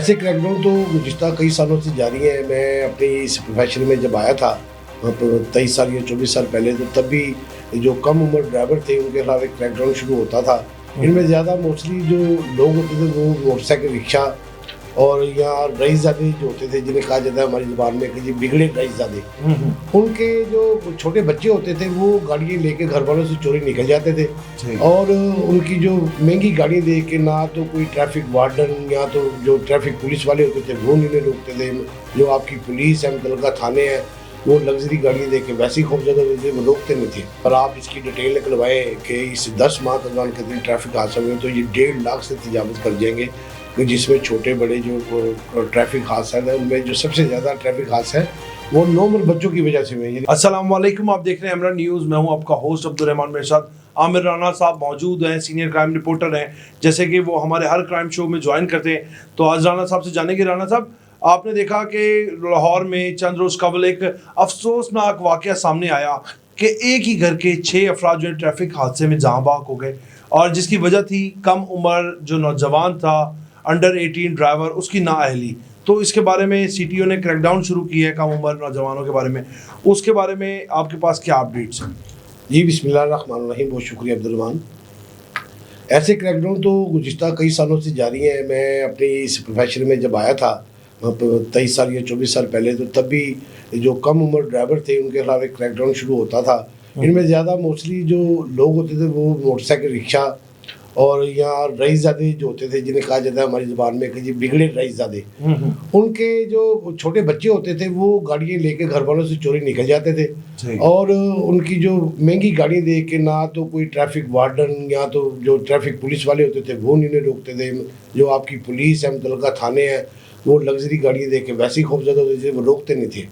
ऐसे क्रैकडाउन तो गुज़िश्ता कई सालों से जारी है। मैं अपनी इस प्रोफेशन में जब आया था 23 साल या 24 साल पहले, तो तब भी जो कम उम्र ड्राइवर थे उनके खिलाफ एक क्रैकडाउन शुरू होता था। इनमें ज़्यादा मोस्टली जो लोग होते थे वो मोटरसाइकिल, रिक्शा और या रईसज़ादे जो होते थे, जिन्हें कहा जाता है हमारी ज़ुबान में कि जी बिगड़े रईसज़ादे। उनके जो छोटे बच्चे होते थे वो गाड़ियाँ लेके घर वालों से चोरी निकल जाते थे और उनकी जो महंगी गाड़ी देख के ना तो कोई ट्रैफिक वार्डन या तो जो ट्रैफिक पुलिस वाले होते थे वो उन्हें रोकते थे। जो आपकी पुलिस है, मुतलका थाने हैं, वो लग्जरी गाड़ियाँ देख के वैसे ही खौफजदा होते थे, वो रोकते नहीं थे। और आप इसकी डिटेल निकलवाएं कि इस 10 माह के दौरान कितने ट्रैफिक हादसे हुए तो ये 1.5 लाख से तजावज़ कर जाएंगे, कि जिसमें छोटे बड़े जो ट्रैफिक हादसा है उनमें जो सबसे ज़्यादा ट्रैफिक हादसा है वो नॉर्मल बच्चों की वजह से हुए। अस्सलाम वालेकुम, आप देख रहे हैं अमरा न्यूज़। मैं हूं आपका होस्ट अब्दुल रहमान। मेरे साथ आमिर राना साहब मौजूद हैं, सीनियर क्राइम रिपोर्टर हैं, जैसे कि वो हमारे हर क्राइम शो में ज्वाइन करते हैं। तो आज राना साहब से जानेंगे। राना साहब, आपने देखा कि लाहौर में चंद रोज़ कबल एक अफसोसनाक वाक़या सामने आया कि एक ही घर के 6 अफराद जो है ट्रैफिक हादसे में जहाँ बहक हो गए, और जिसकी वजह थी कम उम्र जो नौजवान था, अंडर 18 ड्राइवर, उसकी नाअहली। तो इसके बारे में सीटीओ ने क्रैकडाउन शुरू किया है कम उम्र नौजवानों के बारे में। उसके बारे में आपके पास क्या अपडेट्स हैं? जी बिस्मिल्लाहिर्रहमानिर्रहीम, बहुत शुक्रिया अब्दुल रहमान। ऐसे क्रैकडाउन तो गुज़िश्ता कई सालों से जारी हैं। मैं अपनी इस प्रोफेशन में जब आया था 23 साल या 24 साल पहले, तो तब भी जो कम उम्र ड्राइवर थे उनके खिलाफ एक क्रैकडाउन शुरू होता था। इनमें ज़्यादा मोस्टली जो लोग होते थे वो मोटरसाइकिल, रिक्शा और या रईसज़ादे जो होते थे, जिन्हें कहा जाता है हमारी ज़ुबान में कि जी बिगड़े रईसज़ादे। उनके जो छोटे बच्चे होते थे वो गाड़ियाँ लेके घर वालों से चोरी निकल जाते थे और उनकी जो महंगी गाड़ी देख के ना तो कोई ट्रैफिक वार्डन या तो जो ट्रैफिक पुलिस वाले होते थे वो उन्हें रोकते थे। जो आपकी पुलिस है, मुतलका थाने हैं, वो लग्जरी गाड़ियाँ देख के वैसे ही खौफजदा होते थे, वो रोकते नहीं थे।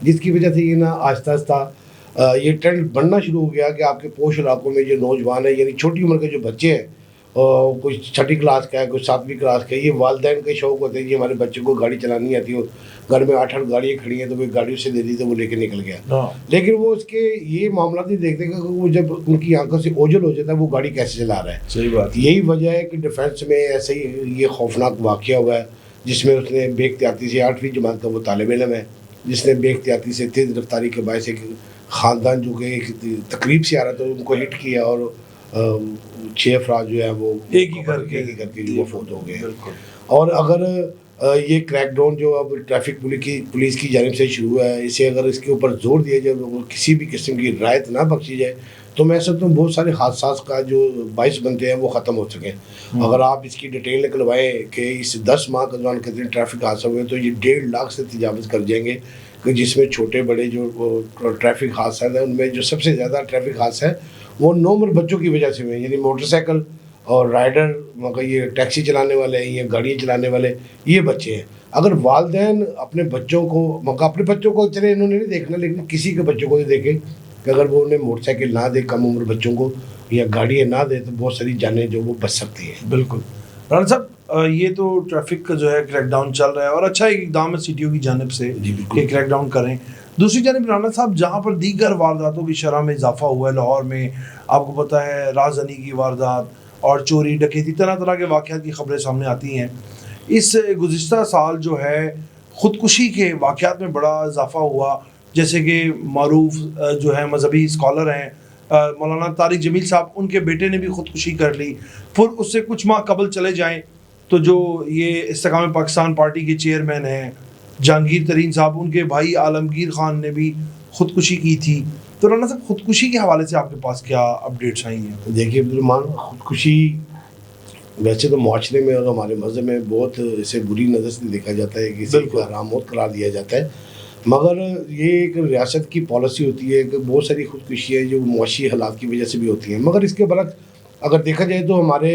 जिसकी वजह से ये ना आहिस्ता आहिस्ता ये ट्रेंड बनना शुरू हो गया कि आपके पोश इलाकों में जो नौजवान है, यानी छोटी उम्र के जो बच्चे हैं, कोई 6ठी क्लास का है, कोई 7वीं क्लास का है, ये वालिदैन के शौक़ होते हैं कि हमारे बच्चे को गाड़ी चलानी आती हो। घर में 8-8 गाड़ियाँ खड़ी हैं तो कोई गाड़ी उसे दे दी तो वो लेके निकल गया। लेकिन वो उसके ये मामला नहीं देखते कि वो जब उनकी आंखों से ओझल हो जाता है वो गाड़ी कैसे चला रहा है। सही बात। यही वजह है कि डिफेंस में ऐसे ही ये खौफनाक वाक़या हुआ है, जिसमें उसने बेख्तियाती से 8वीं जमात का वो तालिब इल्म है, जिसने बेख्तियाती से तेज़ रफ्तारी के बायस एक ख़ानदान जो कि एक तकरीब से आ रहा था उनको हिट किया और 6 अफराद जो है वो एक ही करके जो वो फौत हो गए। और अगर ये क्रैकडाउन जो अब ट्रैफिक पुलिस की जानिब से शुरू है, इसे अगर इसके ऊपर जोर दिया जाए, किसी भी किस्म की रियायत ना बख्शी जाए, तो मैं समझता हूँ बहुत सारे हादसा का जो बाइस बनते हैं वो ख़त्म हो सकें। अगर आप इसकी डिटेल निकलवाएं कि इस 10 माह के दौरान कितने ट्रैफिक हादसे हुए तो ये 1.5 लाख से तजावज़ कर जाएंगे, कि जिसमें छोटे बड़े जो ट्रैफिक हादसा है उनमें जो सबसे ज़्यादा ट्रैफिक हादसा है वो नॉर्मल बच्चों की वजह से हुए, यानी मोटरसाइकिल और राइडर, मगर ये टैक्सी चलाने वाले हैं या गाड़ियाँ चलाने वाले, ये बच्चे हैं। अगर वालिदैन अपने बच्चों को, मगर अपने बच्चों को चले इन्होंने नहीं देखना, लेकिन किसी के बच्चों को देखें कि अगर वो उन्हें मोटरसाइकिल ना दे कम उम्र बच्चों को या गाड़ियाँ ना दे तो बहुत सारी जानें जो वो बच सकती हैं। बिल्कुल। राना साहब, ये तो ट्रैफिक का जो है क्रैकडाउन चल रहा है और अच्छा एक इक़दाम है सीटीओ की जानिब से कि क्रैकडाउन करें। दूसरी जानिब राना साहब, जहाँ पर दीगर वारदातों की शरह में इजाफा हुआ है लाहौर में, आपको पता है राजनी की वारदात और चोरी डकैती, तरह तरह के वाक़यात की खबरें सामने आती हैं। इस गुज़िश्ता साल जो है ख़ुदकुशी के वाक़यात में बड़ा इजाफा हुआ, जैसे कि मारूफ जो है मजहबी स्कॉलर हैं मौलाना तारिक जमील साहब, उनके बेटे ने भी ख़ुदकुशी कर ली। फिर उससे कुछ माह कबल चले जाएँ तो जो ये इस्तेकाम पाकिस्तान पार्टी के चेयरमैन हैं जहांगीर तरीन साहब, उनके भाई आलमगीर खान ने भी ख़ुदकुशी की थी। तो राना साहब, ख़ुदकुशी के हवाले से आपके पास क्या अपडेट्स आई हैं? देखिए अब्दुल रहमान, ख़ुदकुशी वैसे तो माशरे में और हमारे मज़हब में बहुत इसे बुरी नज़र से देखा जाता है, किसी को हराम मौत करार दिया जाता है, मगर ये एक रियासत की पॉलिसी होती है कि बहुत सारी ख़ुदकुशियाँ जो मुआशी हालात की वजह से भी होती हैं। मगर इसके बरक्स अगर देखा जाए तो हमारे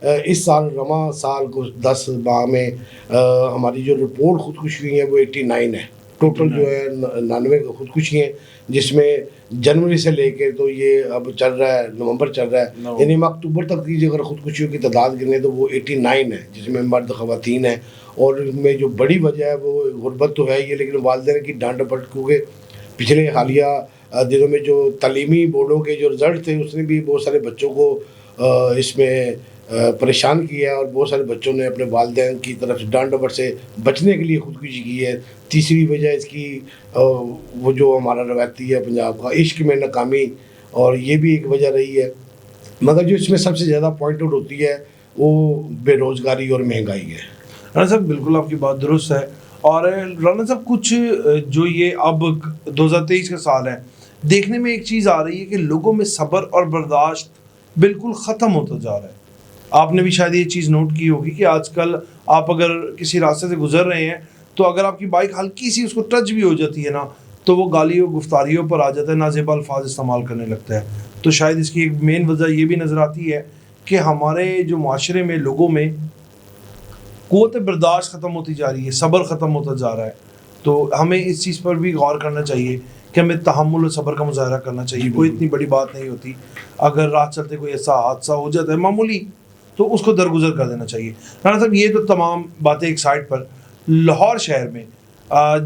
इस साल रमा साल को 10 माह में हमारी जो रिपोर्ट ख़ुदकुशी हुई है वो 89 है। टोटल जो है 99 ख़ुदकुशी हैं, जिसमें जनवरी से लेके तो ये अब चल रहा है, नवंबर चल रहा है, यानी अक्टूबर तक की अगर ख़ुदकुशियों की तादाद गिने तो वो 89 है, जिसमें मर्द ख़वातीन हैं। और इनमें जो बड़ी वजह है वो गुर्बत तो है ये, लेकिन वालिदैन की डांट डपट, क्योंकि पिछले हालिया दिनों में जो तालीमी बोर्डों के जो रिज़ल्ट थे उसने भी बहुत सारे बच्चों को इसमें परेशान किया है और बहुत सारे बच्चों ने अपने वालिदैन की तरफ से डांट डपट से बचने के लिए खुदकुशी की है। तीसरी वजह इसकी वो जो हमारा रवायती है पंजाब का इश्क में नाकामी, और ये भी एक वजह रही है। मगर जो इसमें सबसे ज़्यादा पॉइंट आउट होती है वो बेरोज़गारी और महंगाई है। राना साहब बिल्कुल आपकी बात दुरुस्त है। और राना साहब कुछ जो ये अब 2023 का साल है, देखने में एक चीज़ आ रही है कि लोगों में सब्र और बर्दाश्त बिल्कुल ख़त्म होता जा रहा है। आपने भी शायद ये चीज़ नोट की होगी कि आजकल आप अगर किसी रास्ते से गुजर रहे हैं तो अगर आपकी बाइक हल्की सी उसको टच भी हो जाती है ना, तो वो गाली और गुफ्तारियों पर आ जाता है, नाज़ेबा अल्फाज इस्तेमाल करने लगता है। तो शायद इसकी एक मेन वजह ये भी नज़र आती है कि हमारे जो माशरे में लोगों में क़ुव्वत बर्दाश्त ख़त्म होती जा रही है, सब्र ख़त्म होता जा रहा है। तो हमें इस चीज़ पर भी गौर करना चाहिए कि हमें तहम्मुल और सब्र का मुज़ाहरा करना चाहिए। कोई इतनी बड़ी बात नहीं होती, अगर रात चलते कोई ऐसा हादसा हो जाता है मामूली, तो उसको दरगुजर कर देना चाहिए। राना साहब ये तो तमाम बातें एक साइड पर, लाहौर शहर में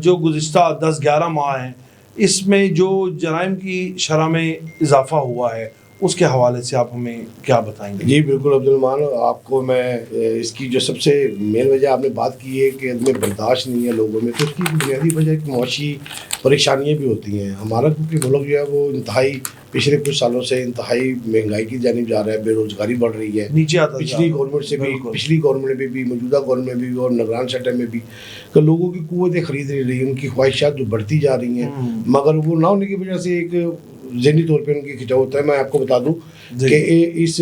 जो गुज़िश्ता 10-11 माह हैं, इसमें जो जराइम की शरह में इजाफा हुआ है, उसके हवाले से आप हमें क्या बताएंगे? जी बिल्कुल अब्दुल, आपको मैं इसकी जो सबसे मेन वजह आपने बात की है कि इनमें बर्दाश्त नहीं है लोगों में, तो उसकी बुनियादी वजह कि मुआशी परेशानियाँ भी होती हैं। हमारा क्योंकि मुल्क जो है वो इंतहाई पिछले कुछ सालों से इंतहाई महंगाई की जानिब जा रहा है, बेरोज़गारी बढ़ रही है। नीचे आता पिछली गवर्नमेंट से भी, पिछली गवर्नमेंट में भी, मौजूदा गवर्नमेंट में भी और निगरान सेक्टर में भी, कि लोगों की कुव्वतें खरीद नहीं रही, उनकी ख्वाहिशात जो बढ़ती जा रही हैं, मगर वो ना होने की वजह से एक ज़हनी तौर पे उनकी खिंचाव होता है। मैं आपको बता दूं कि इस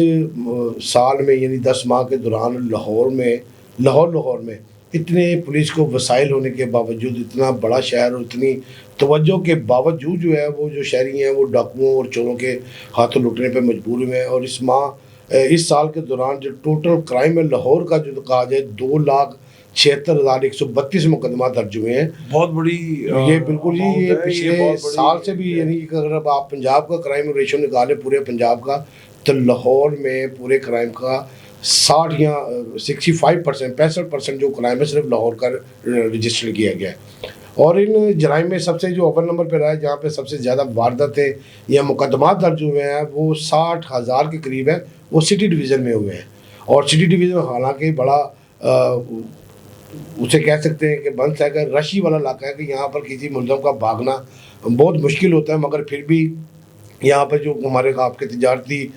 साल में यानी 10 माह के दौरान लाहौर में इतने पुलिस को वसाइल होने के बावजूद, इतना बड़ा शहर और इतनी तवज्जो के बावजूद जो है वो जो शहरी हैं वो डाकुओं और चोरों के हाथों लुटने पे मजबूर हुए हैं। और इस साल के दौरान जो टोटल क्राइम है लाहौर का, जो कहा जाए 2,76,132 मुकदमा दर्ज हुए हैं। बहुत बड़ी ये बिल्कुल जी, ये पिछले साल से भी, यानी कि अगर अब आप पंजाब का क्राइम रेशो निकालें पूरे पंजाब का, तो लाहौर में पूरे क्राइम का 60 या 65% जो क्राइम है सिर्फ लाहौर का रजिस्टर किया गया है। और इन जराइम में सबसे जो अव्वल नंबर पर रहा है, जहाँ पे सबसे ज़्यादा वारदातें या मुकदमा दर्ज हुए हैं, वो 60,000 के करीब है, वो सिटी डिवीज़न में हुए हैं। और सिटी डिवीज़न हालांकि बड़ा उसे कह सकते हैं कि बंद है, रशी वाला इलाका है, कि यहाँ पर किसी मुल्ज़म का भागना बहुत मुश्किल होता है। मगर फिर भी यहाँ पर जो हमारे आपके तिजारती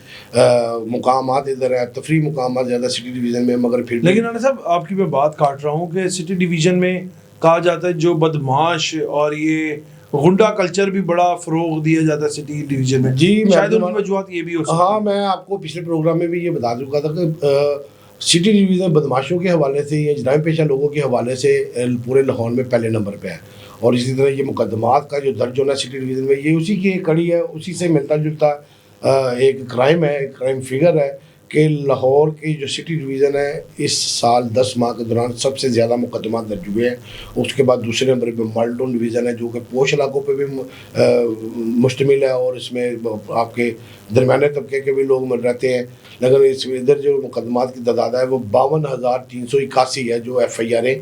मुकामात इधर है, तफरी मुकामात ज़्यादा सिटी डिवीज़न में, मगर फिर लेकिन राना साहब आपकी मैं बात काट रहा हूँ कि सिटी डिवीज़न में कहा जाता है जो बदमाश और ये गुंडा कल्चर भी बड़ा फ़रोग दिया जाता है सिटी डिवीज़न में। जी, शायद उनकी वजूहत ये भी हो सकती है। हाँ, मैं आपको पिछले प्रोग्राम में भी ये बता चुका था कि सिटी डिवीज़न बदमाशों के हवाले से या जराइम पेशा लोगों के हवाले से पूरे लाहौर में पहले नंबर पे है। और इसी तरह ये मुकदमात का जो दर्ज होना सिटी डिवीज़न में, ये उसी की एक कड़ी है, उसी से मिलता जुलता एक क्राइम है, क्राइम फिगर है कि लाहौर की जो सिटी डिवीज़न है इस साल 10 माह के दौरान सबसे ज़्यादा मुकदमा दर्ज हुए हैं। उसके बाद दूसरे नंबर पे माल्टोन डिवीज़न है, जो कि पोश इलाकों पे भी मुश्तमिल है, और इसमें आपके दरमियाने तबके के भी लोग रहते हैं। लेकिन इधर जो मुकदमात की तादाद है वो 52,381 है जो FIR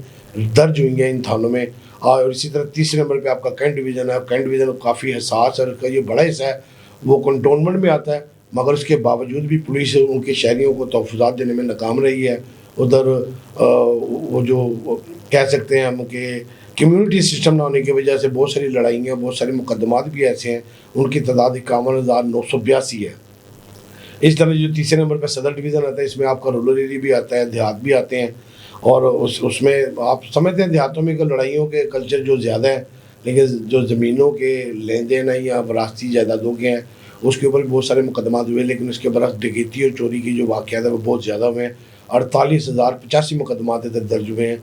दर्ज हुई हैं इन थानों में। और इसी तरह तीसरे नंबर पे आपका कैंट डिवीज़न है। कैंट डिवीज़न काफ़ी हसास है, उसका ये बड़ा हिस्सा है वो कंटोनमेंट में आता है, मगर उसके बावजूद भी पुलिस उनके शहरियों को तहफ़्फ़ुज़ात देने में नाकाम रही है। उधर वो जो कह सकते हैं हम कि कम्युनिटी सिस्टम ना होने की वजह से बहुत सारी लड़ाइयाँ, बहुत सारे मुकदमात भी ऐसे हैं, उनकी तादाद 51,982 है। इस तरह जो तीसरे नंबर पर सदर डिवीज़न आता है, इसमें आपका रूरल एरिया भी आता है, देहात भी आते हैं। और उसमें आप समझते हैं देहातों में लड़ाइयों के कल्चर जो ज़्यादा है, लेकिन जो ज़मीनों के लेन देन है या वरासती जायदादों के हैं उसके ऊपर भी बहुत सारे मुकदमात हुए। लेकिन उसके बरस डकैती और चोरी की जो वाक़यात है वो बहुत ज़्यादा हुए हैं। 48,085 मुकदमात इधर दर्ज हुए हैं।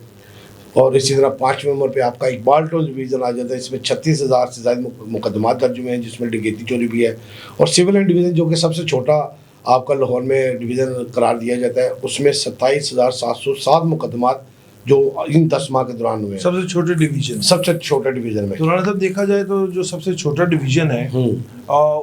और इसी तरह 5वें नंबर पे आपका इकबाल टोल डिवीज़न आ जाता है, इसमें 36,000 से ज़्यादा मुकदमात दर्ज हुए हैं, जिसमें डकैती चोरी भी है। और सिविल एंड डिवीज़न जो कि सबसे छोटा आपका लाहौर में डिवीज़न करार दिया जाता है, उसमें 27,707 मुकदमात जो इन 10 माह के दौरान हुए हैं। सबसे छोटे डिवीज़न में। तो राना साहब देखा जाए तो जो सबसे छोटा डिवीज़न है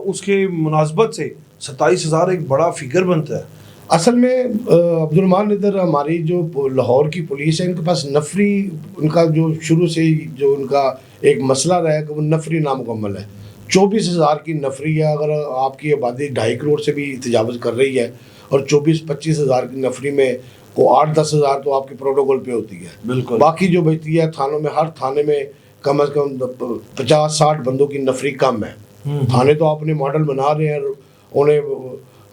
उसके मुनासबत से 27,000 एक बड़ा फिगर बनता है। असल में अब्दुल, इधर हमारी जो लाहौर की पुलिस है, इनके पास नफरी, उनका जो शुरू से ही जो उनका एक मसला रहा है कि वो नफरी नामुकम्मल है। 24,000 की नफरी है। अगर आपकी आबादी 2.5 करोड़ से भी तजावज़ कर रही है और 24-25 हज़ार की नफरी में को 8-10 हज़ार तो आपके प्रोटोकॉल पे होती है। बिल्कुल। बाकी जो बचती है थानों में, हर थाने में कम से कम 50-60 बंदों की नफरी कम है। थाने तो अपने मॉडल बना रहे हैं, उन्हें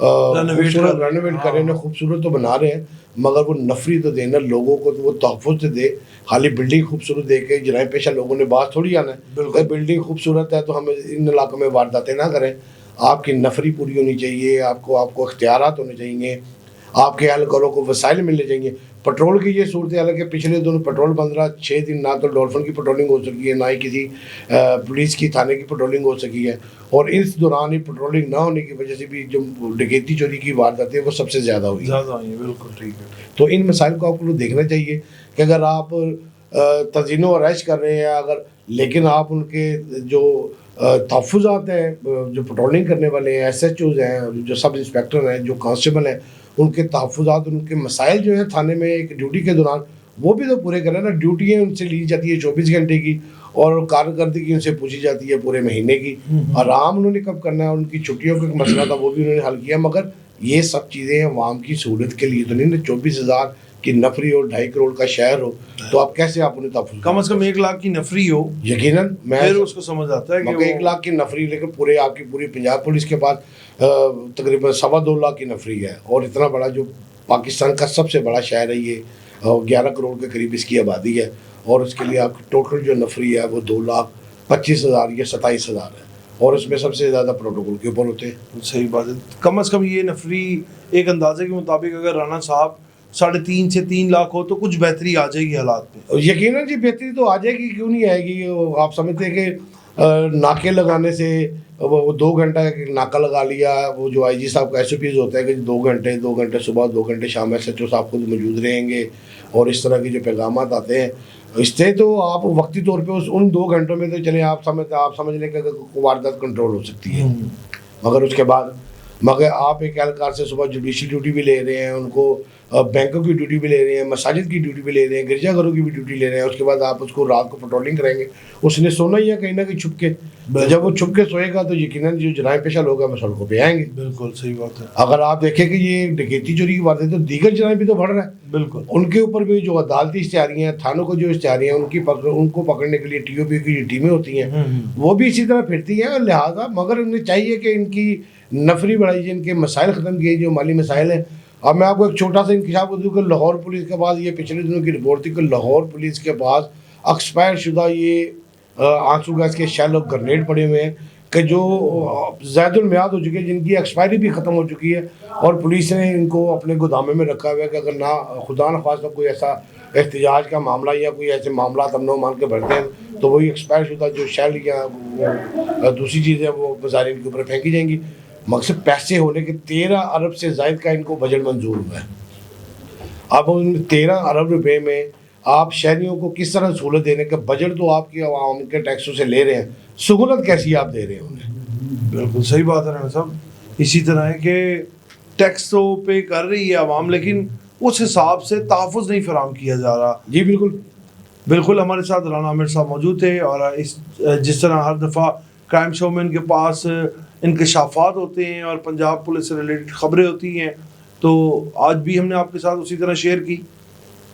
खूबसूरत रेनोवेट कर रहे हैं, खूबसूरत तो बना रहे हैं, मगर वो नफरी तो देना लोगों को, तो वो तहफ़्फ़ुज़ तो दे। खाली बिल्डिंग खूबसूरत दे के जराइम पेशा लोगों ने बात थोड़ी आना है। अगर बिल्डिंग खूबसूरत है तो हम इन इलाकों में वारदातें ना करें। आपकी नफरी पूरी होनी चाहिए, आपको इख्तियारात होने चाहिए, आपके एहलकारों को वसाइल मिलने चाहिए। पेट्रोल की ये सूरत हाल है कि पिछले दिनों पेट्रोल बंद रहा, 6 दिन ना तो डॉल्फिन की पेट्रोलिंग हो सकी है, ना ही किसी पुलिस की थाने की पेट्रोलिंग हो सकी है। और इस दौरान ही पेट्रोलिंग ना होने की वजह से भी जो डकैती चोरी की वारदातें वो सबसे ज़्यादा हुई। बिल्कुल ठीक है। तो इन मसाइल को आपको देखना चाहिए कि अगर आप तज़ीनो और ऐश कर रहे हैं, अगर लेकिन आप उनके जो तहफ़्फ़ुज़ात हैं, जो पेट्रोलिंग करने वाले हैं, SHOs हैं, जो सब इंस्पेक्टर हैं, जो कांस्टेबल हैं, उनके तहफ़्फ़ुज़ात, उनके मसाइल जो हैं थाने में एक ड्यूटी के दौरान, वो भी तो पूरे करें ना। ड्यूटियाँ उनसे ली जाती है 24 घंटे की, और कारकर्दगी उनसे पूछी जाती है पूरे महीने की। आराम उन्होंने कब करना है, उनकी छुट्टियों का एक मसला था, वो भी उन्होंने हल किया। मगर ये सब चीज़ें अवाम की सहूलत के लिए तो नहीं ना। 24,000 की नफरी और 2.5 करोड़ का शहर हो, तो आप कैसे आप उन्हें तहफ़्फ़ुज़ कम से कम 1 लाख की नफरी हो, यकीनन फिर उसको समझ आता है कि 1 लाख की नफरी, लेकिन पूरे आपकी पूरी पंजाब पुलिस के पास तकरीबन 2.25 लाख की नफरी है। और इतना बड़ा जो पाकिस्तान का सबसे बड़ा शहर है ये, 11 करोड़ के करीब इसकी आबादी है, और उसके लिए आपकी टोटल जो नफरी है वो 2,25,000 या 27,000 है, और उसमें सबसे ज़्यादा प्रोटोकॉल के ऊपर होते हैं। सही बात है। कम से कम ये नफरी एक अंदाजे के मुताबिक अगर राना साहब 3.5 से 3 लाख हो तो कुछ बेहतरी आ जाएगी हालात में। यकीनन जी बेहतरी तो आ जाएगी, क्यों नहीं आएगी। आप समझते हैं कि नाके लगाने से वो 2 घंटा नाका लगा लिया, वो जो IG साहब का SOPs होता है कि 2 घंटे सुबह, 2 घंटे शाम SHO साहब खुद मौजूद रहेंगे, और इस तरह के जो पैगामात आते हैं, इससे तो आप वक्ती तौर पे उन 2 घंटों में तो चले आप समझ लें कि वारदात कंट्रोल हो सकती है। मगर आप एक एहलकार से सुबह जुडिशल ड्यूटी भी ले रहे हैं, उनको बैंकों की ड्यूटी भी ले रहे हैं, मसाजिद की ड्यूटी भी ले रहे हैं, गिरजाघरों की भी ड्यूटी ले रहे हैं। उसके बाद आप उसको रात को पेट्रोलिंग कराएंगे, उसने सोना ही है कहीं ना कहीं छुप के। जब वो छुप के सोएगा तो यकीनन जो जराइम पेशा लोग हैं वो सड़कों पे आएंगे। बिल्कुल सही बात है। अगर आप देखें कि ये डकैती चोरी की वारदात, तो दीगर जराइम भी तो बढ़ रहा है। बिल्कुल, उनके ऊपर भी जो अदालती इश्तिहारियाँ हैं, थानों को जो इश्तिहारियाँ हैं, उनको पकड़ने के लिए TOP की जो टीमें होती हैं वो भी इसी तरह फिरती हैं। और लिहाजा मगर उन्हें चाहिए कि इनकी नफरी बढ़ाई जाए, इनके मसाइल ख़त्म किए, जो माली मसाइल हैं। अब मैं आपको एक छोटा सा इंकशाफ दूँ कि लाहौर पुलिस के पास, ये पिछले दिनों की रिपोर्ट थी कि लाहौर पुलिस के पास एक्सपायर शुदा ये आंसू गैस के शेल और ग्रेनेड पड़े हुए हैं कि जो ज़ायदुल मियाद हो चुके हैं, जिनकी एक्सपायरी भी ख़त्म हो चुकी है, और पुलिस ने इनको अपने गोदामे में रखा हुआ है कि अगर ना खुदा न खास्ता कोई ऐसा एहतजाज का मामला या कोई ऐसे मामला हम मान के भरते हैं, तो वही एक्सपायर शुदा जो शेल या दूसरी चीज़ें वो मुजाहिरीन के ऊपर फेंकी जाएंगी। मकसद पैसे होने के 13 अरब से ज़ायद का इनको बजट मंजूर हुआ है। अब उन 13 अरब रुपए में आप शहरियों को किस तरह सहूलत देने का, बजट तो आपकी आवाम के टैक्सों से ले रहे हैं, सहूलत कैसी आप दे रहे हैं उन्हें। बिल्कुल सही बात है राना साहब। इसी तरह है कि टैक्स तो पे कर रही है आवाम, लेकिन उस हिसाब से तहफ़्फ़ुज़ नहीं फराहम किया जा रहा। जी बिल्कुल। हमारे साथ राना आमिर साहब मौजूद थे, और जिस तरह हर दफ़ा क्राइम शो में इनके पास इंकशाफात होते हैं और पंजाब पुलिस से रिलेटेड ख़बरें होती हैं, तो आज भी हमने आपके साथ उसी तरह शेयर की।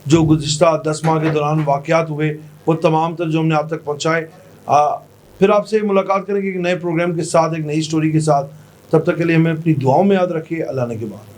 जो गुज़िश्ता 10 माह के दौरान वाक़यात हुए वो तमाम तर जो हमने आप तक पहुँचाए। फिर आपसे मुलाकात करेंगे एक नए प्रोग्राम के साथ, एक नई स्टोरी के साथ। तब तक के लिए हमें अपनी दुआओं में याद रखिए। अल्लाह ने के बाद।